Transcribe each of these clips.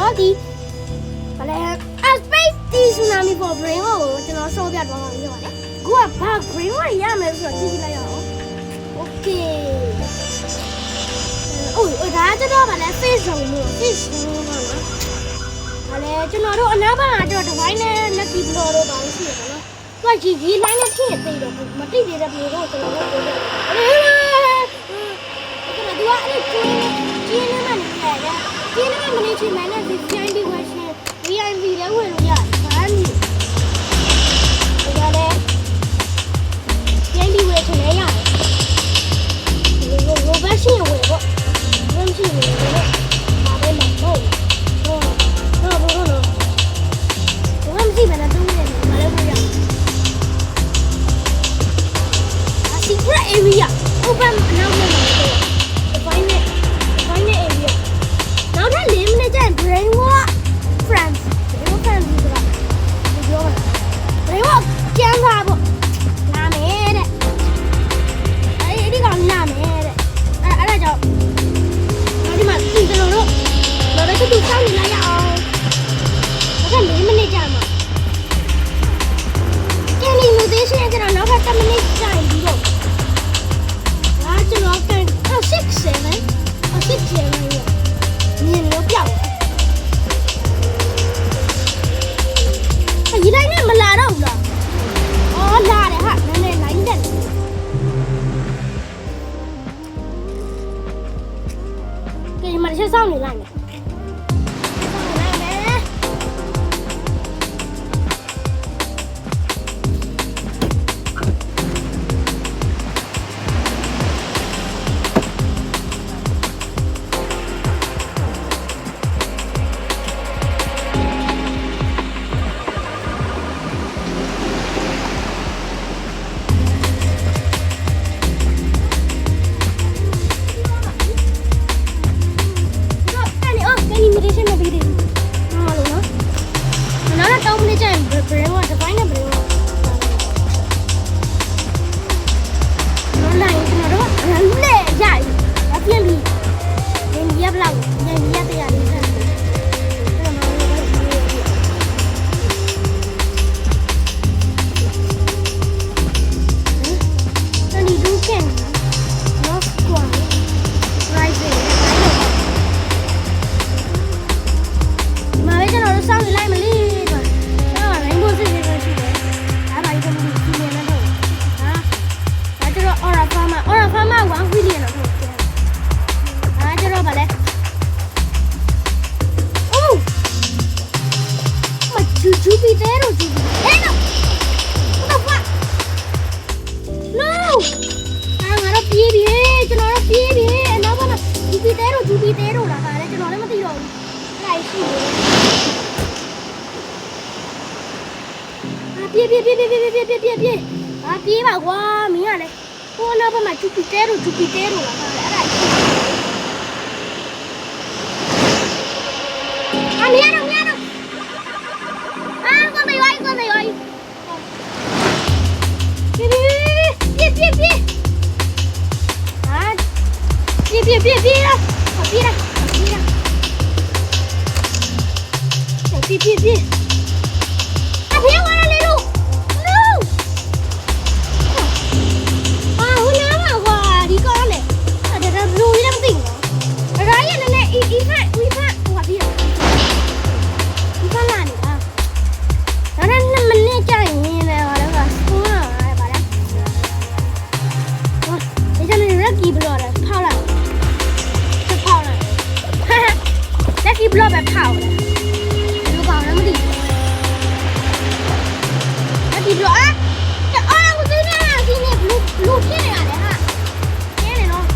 နော်ဒီဘာလဲ space tsunami for brain ကိုကျွန်တော်ရှော့ပြသွားမှာပြောပါလေခုကဘာ brain ကိုရမယ်ဆိုတော့ကြည့်ကြည့်လိုက်ရအောင် okay ဒါကျွန်တော်ဗာလဲ face zone လို့ face zone ပါနော်ဗာလဲကျွန်တော်တို့အနားဘက်ကကျွန်တော် device နဲ့ lucky blow တို့ပါလို့ရှိရပါနော်သူကဒီ line နဲ့ဖြစ်သိတော့မတိသေးတဲ့ပြေတော့ကျွန်တော်တို့ပြောပြတယ်သူကအဲ့ကျင်းနေမှနေရတယ်ကျင်းနေမှမနေချင်မှလည်းဒီ VIP version VIP လည်းဝင်လို့ရတယ်ဘာမှမဟုတ်ဒါလည်း VIP ဝယ်ချင်လည်းရတယ်ဘယ်ရှိဝယ်ပေါ့ဘယ်ရှိဝယ်လဲဒါပဲမဟုတ်တော့ဘယ်မရှိမလားတူးနေတယ်မလည်းမရ secret area open နောက်မှာdefine area နောက်ထပ်4မိနစ်ကျရင် brain walk friends ဆိုတာပြောပါ brain walk ကျန်းစာပေါ့နားမယ်တဲ့အဲ့ဒီကောင်နားမယ်တဲ့အဲ့ဒါကြောင့်ဒီမှာဒီကျွန်တော်တို့တူစောင်းနေလိုက်ရအောင်နောက်ထပ်4မိနစ်ကြာမှာကျန်နေလို့သေးရှင်ကျွန်တော်နောက်ထပ်10မိနစ်ကြာရင်ပြီးတော့ကျွန်တော်ကန်6 7မြင်လို့ပြောက်ဒီတိုင်းနဲ့မလာတော့ဘူးလားအော်လာတယ်ဟာနည်းနည်းလိုင်းတက်ကဲဒီမှာချက်စောင်းနေလိုက်မယ်ပြေးပါကွာမင်းကလည်းဟိုနောက်ဘက်မှာဂျူပီတဲတို့လာပါတယ်အဲ့ဒါမရတော့ကွန်မေးဝိုင်းပြေးပြေးဟာပြေးလာအဖေဝါလေလို့ဘလော့ပဲဖောက်တယ်လူကောင်လည်းမသိဘူးဒီဘလော့အော်ကိုသိနေတာစီးနေဘလူးဖြစ်နေရတယ်ဟာကျင်းနေနော်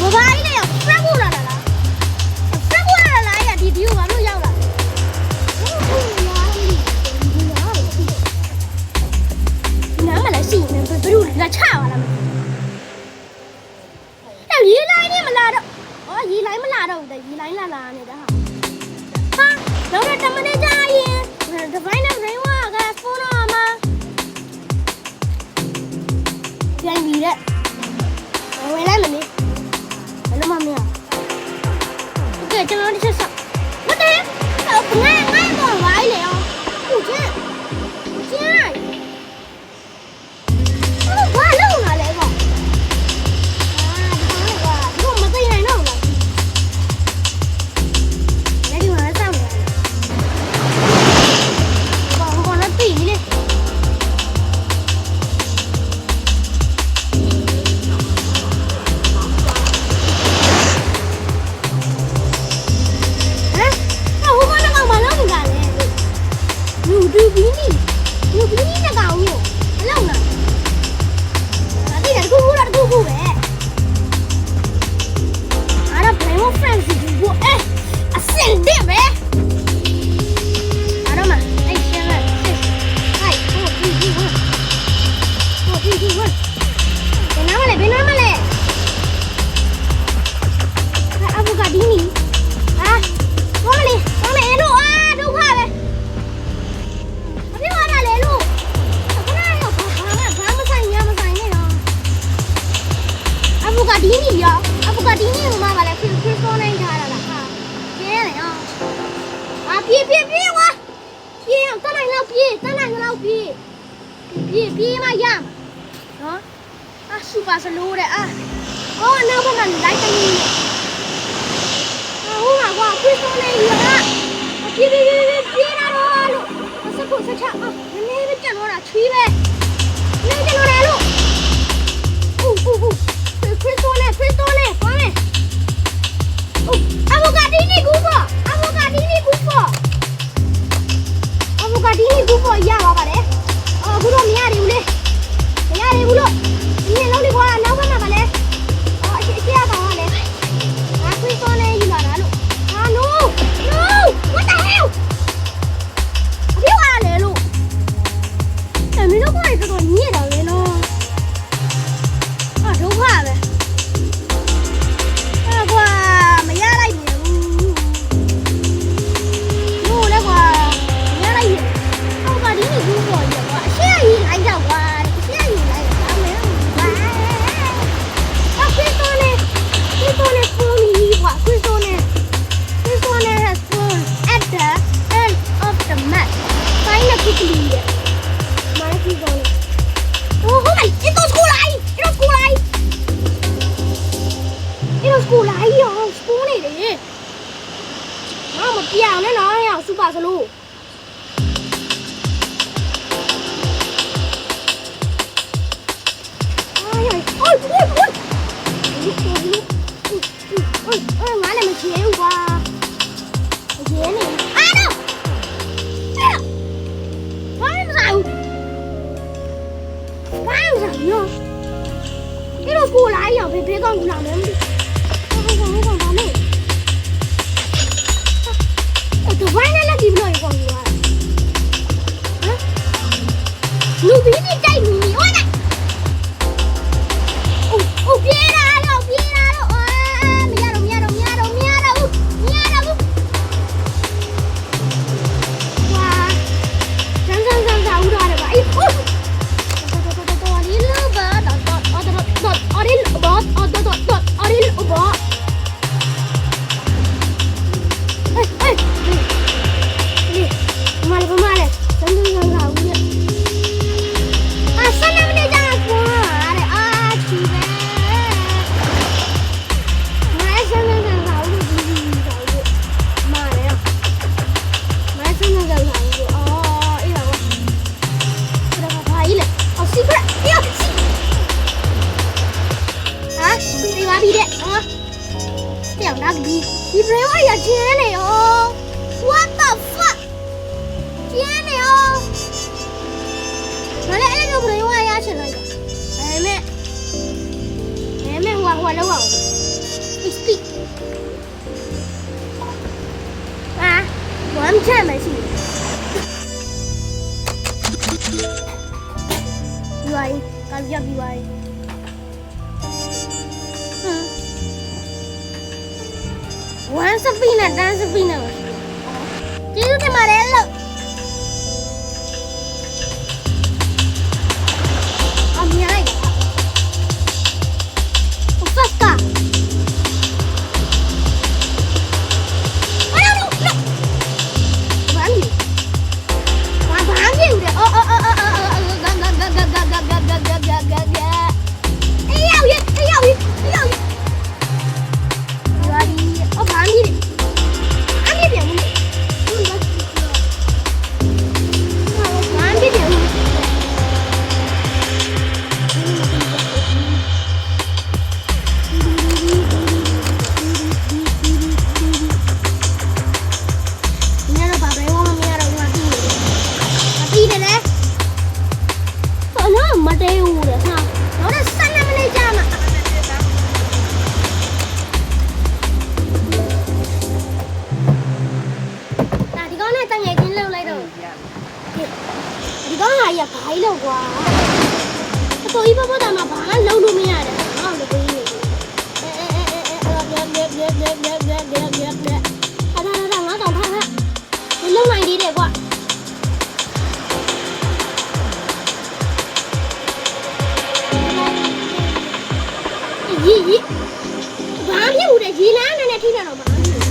ဘာကြီးလဲဖရက်ဘူးလားရဒီဒီကိုဘာလို့ရောက်လာနားမလားစီးနေဘလူးလက်ချပါလားရေလိုင်းနဲ့မလာတော့အော်ရေလိုင်းမလာတော့ဘူးရေလိုင်းလာနေတာဟာနောက်တော့10မိနစ်ကြာရင် device နဲ့ brain walk ကဖုန်းတော့မှာပြန်ပြီးတဲ့ဝင်လိုက်မနေဘယ်လိုမှမရ ဘူကာဒီနီရောအဘူကာဒီနီကမှပါလေခရစ်စတိုနိုင်ထားတာလားဟာကျင်းလေအောင်အာပြေးဝါပြေးအောင်တနိုင်လောက်ပြေးမရနော်အာစူပါစလိုးတဲ့အာအော်နောက်ဘက်မှာလိုက်တိုင်းနေဟုတ်မှာကွာခရစ်စတိုနိုင်ရောပြေးလာတော့လို့စကုစချအာနည်းနည်းပဲကြံတော့တာချွေးပဲနည်းကြံတော့တယ်လို့ခရစ်စတိုနဲ့သွားမယ်အဘူကာဒီနီကူဖို့ရပါပါတယ်အခုတော့မရသေးဘူးလေလို့ဒီနေ့လုံးလေးကွာနောက်ဘက်မှာပါလေအရှိရပါပါလေခရစ်စတိုနဲ့ယူလာတာလို့no what the hell အပြေးသွားလေလို့မင်းတို့ကတော်ညစ်တာလေနော်ဒုက္ခပဲကွာမရလိုက်ဘူးလို့လည်းကွာမရလိုက်ရင်အောက်ကဒီနေ့ဘူးပေါ်ရကွာအရှက်ကြီးလိုက်တော့ကွာအရှက်ကြီးလိုက်တော့မယ်ကွာခရစ်စတိုနဲ့ဖုန်းကြီးကွာခရစ်စတိုနဲ့ has phone at the end of the match find a quickly my people oh my it was cool light ရောစပူးနေတယ်ငါမပြောင်းနဲ့နော်ဟဲ့စူပါစလို့ငါလည်းမချေဘူးကွာမချေနေအားတော့ဘာမှမဆိုင်ရောဒီလိုကိုလာရောက်ဖေးကောင်းကူလာမယ်မသိဘူးဘာလဲတော့ဝိုင်းနဲ့လက်ဒီဘလို့ကောင်းကူလာလူပြီးနေတိုက်နေဟုတ်လားအိုးပြေးလာတော့မရတော့ဝါစမ်းဦးရတယ်ပါအေးဒီဘယ်ဝါရကျင်းနေရော what the fuck ကျင်းနေရောမလဲအဲ့လိုဘယ်ဝါရချင်လိုက်တာဒါပေမဲ့ဟိုလောက်အောင် speak ဝမ်းချမ်းမရှိဘူးဝိုင်းကပ်ရပြီးဝိုင်းone spin and dance spin. Do you think Marello? I'm here. First car. Oh no! Bang you! Oh! Hey, ဘာဖြစ်ဦးတဲ့ရေလမ်းနဲ့ထိတာတော့မအားဘူး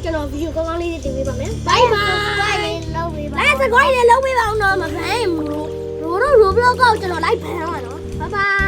ကျွန်တော်ဗီဒီယိုကောင်းကောင်းလေးတင်ပေးပါမယ်။ Bye bye ။လုံးပေးပါ။အဲစကွိုင်းလေးလုံးပေးပါအောင်တော့မဖမ်းဘူး။ရိုးတော့ Roblox ကိုကျွန်တော်လိုက်ဖမ်းပါတော့။ Bye bye